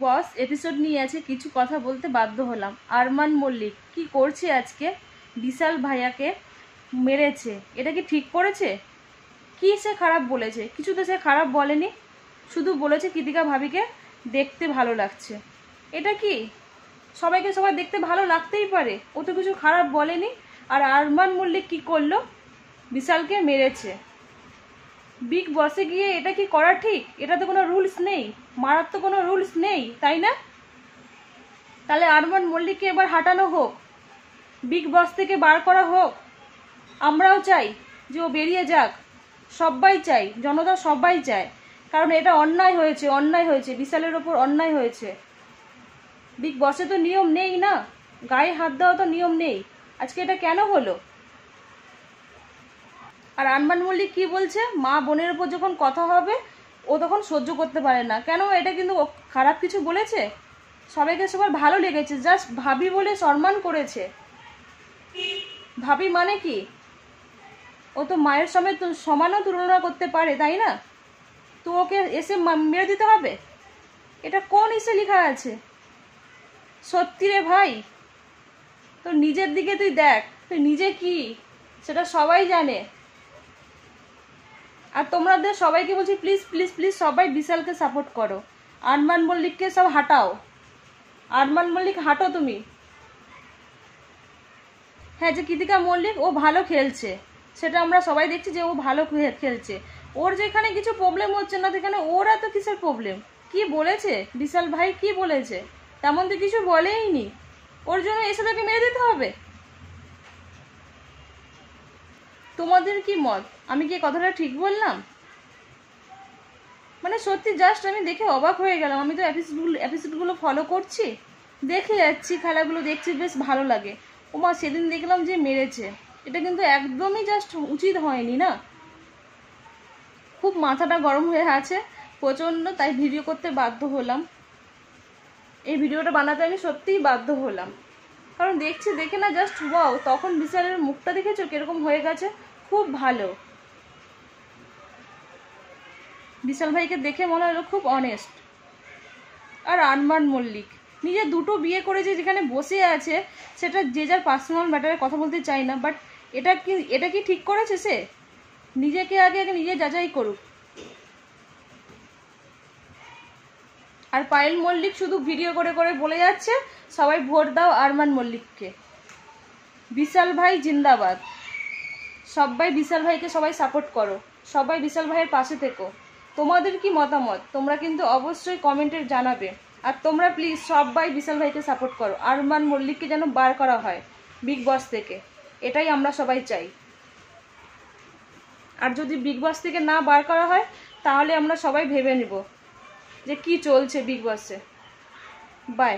বস episode নিয়ে আছে, কিছু কথা বলতে বাধ্য হলাম। আরমান মল্লিক কি করছে আজকে? বিশাল ভাইয়াকে মেরেছে, এটা কি ঠিক করেছে? কি সে খারাপ বলেছে? কিছু তো সে খারাপ বলেনি, শুধু বলেছে কৃতিকা ভাবিকে দেখতে ভালো লাগছে। এটা কি? সবাইকে সবাই দেখতে ভালো লাগতেই পারে, ও তো কিছু খারাপ বলেনি। আর আরমান মল্লিক কি করলো? বিশালকে মেরেছে। বিগ বসে গিয়ে এটা কি করা ঠিক? এটা তো কোনো রুলস নেই, মারার তো কোনো রুলস নেই, তাই না? তাহলে আরমান মল্লিককে এবার হাঁটানো হোক, বিগ বস থেকে বার করা হোক। আমরাও চাই যে ও বেরিয়ে যাক, সবাই চাই, জনতা সবাই চায়। কারণ এটা অন্যায় হয়েছে, অন্যায় হয়েছে, বিশালের ওপর অন্যায় হয়েছে। বিগ বসে তো নিয়ম নেই না, গায়ে হাত দেওয়া তো নিয়ম নেই। আজকে এটা কেন হলো? আর আরমান মল্লিক কি বলছে? মা বোনের ওপর যখন কথা হবে ও তখন সহ্য করতে পারে না। কেন? এটা কিন্তু খারাপ কিছু বলেছে? সবাইকে সবার ভালো লেগেছে, জাস্ট ভাবি বলে সম্মান করেছে। ভাবি মানে কি? ও তো মায়ের সমানও তুলনা করতে পারে, তাই না? তো ওকে এসে মেরে দিতে হবে? এটা কোন ইসে লেখা আছে? সত্যি রে ভাই, তো নিজের দিকে তুই দেখ, তুই নিজে কি সেটা সবাই জানে। আর তোমাদের সবাইকে বলছি, প্লিজ প্লিজ প্লিজ সবাই বিশালকে সাপোর্ট করো। আরমান মল্লিককে সব হাঁটাও। আরমান মল্লিক হাঁটো তুমি। হ্যাঁ, যে কৃতিকা মল্লিক ও ভালো খেলছে, সেটা আমরা সবাই দেখছি যে ও ভালো খেলছে। ওর যেখানে কিছু প্রবলেম হচ্ছে না, সেখানে ওর এত কিসের প্রবলেম? কি বলেছে বিশাল ভাই? কি বলেছে? তেমন তো কিছু বলেইনি। ওর জন্য এসে তাকে মেরে দিতে হবে? তোমাদের কি মত? আমি কি কথাটা ঠিক বললাম? মানে সত্যি জাস্ট আমি দেখে অবাক হয়ে গেলাম। আমি তো এপিসোডগুলো ফলো করছি, দেখে যাচ্ছি, খেলাগুলো দেখছি, বেশ ভালো লাগে। ওমা, সেদিন দেখলাম যে মেরেছে, এটা কিন্তু একদমই জাস্ট উচিত হয়নি না। খুব মাথাটা গরম হয়ে আছে প্রচণ্ড, তাই ভিডিও করতে বাধ্য হলাম। এই ভিডিওটা বানাতে আমি সত্যিই বাধ্য হলাম, কারণ দেখছি, দেখে না জাস্ট ওয়াও। তখন বিশালের মুখটা দেখেছো কিরকম হয়ে গেছে? খুব ভালো। বিশাল ভাইকে দেখে মনে হলো খুব অনেস্ট। আর আরমান মল্লিক নিজে দুটো বিয়ে করেছে, যেখানে বসে আছে, সেটা যে যার পার্সোনাল ম্যাটারে কথা বলতে চাই না, বাট এটা কি ঠিক করেছে? সে নিজেকে আগে নিজে যাচাই করুক। আর পায়েল মল্লিক শুধু ভিডিও করে করে বলে যাচ্ছে সবাই ভোট দাও আরমান মল্লিককে। বিশাল ভাই জিন্দাবাদ। সবাই বিশাল ভাইকে সবাই সাপোর্ট করো, সবাই বিশাল ভাইয়ের পাশে থেকো। তোমাদের কি মতামত তোমরা কিন্তু অবশ্যই কমেন্টে জানাবে। আর তোমরা প্লিজ সবাই বিশাল ভাইকে সাপোর্ট করো, আরমান মল্লিককে যেন বার করা হয় বিগ বস থেকে, এটাই আমরা সবাই চাই। আর যদি বিগ বস থেকে না বার করা হয়, তাহলে আমরা সবাই ভেবে নেব যে কি চলছে বিগ বসে। বাই।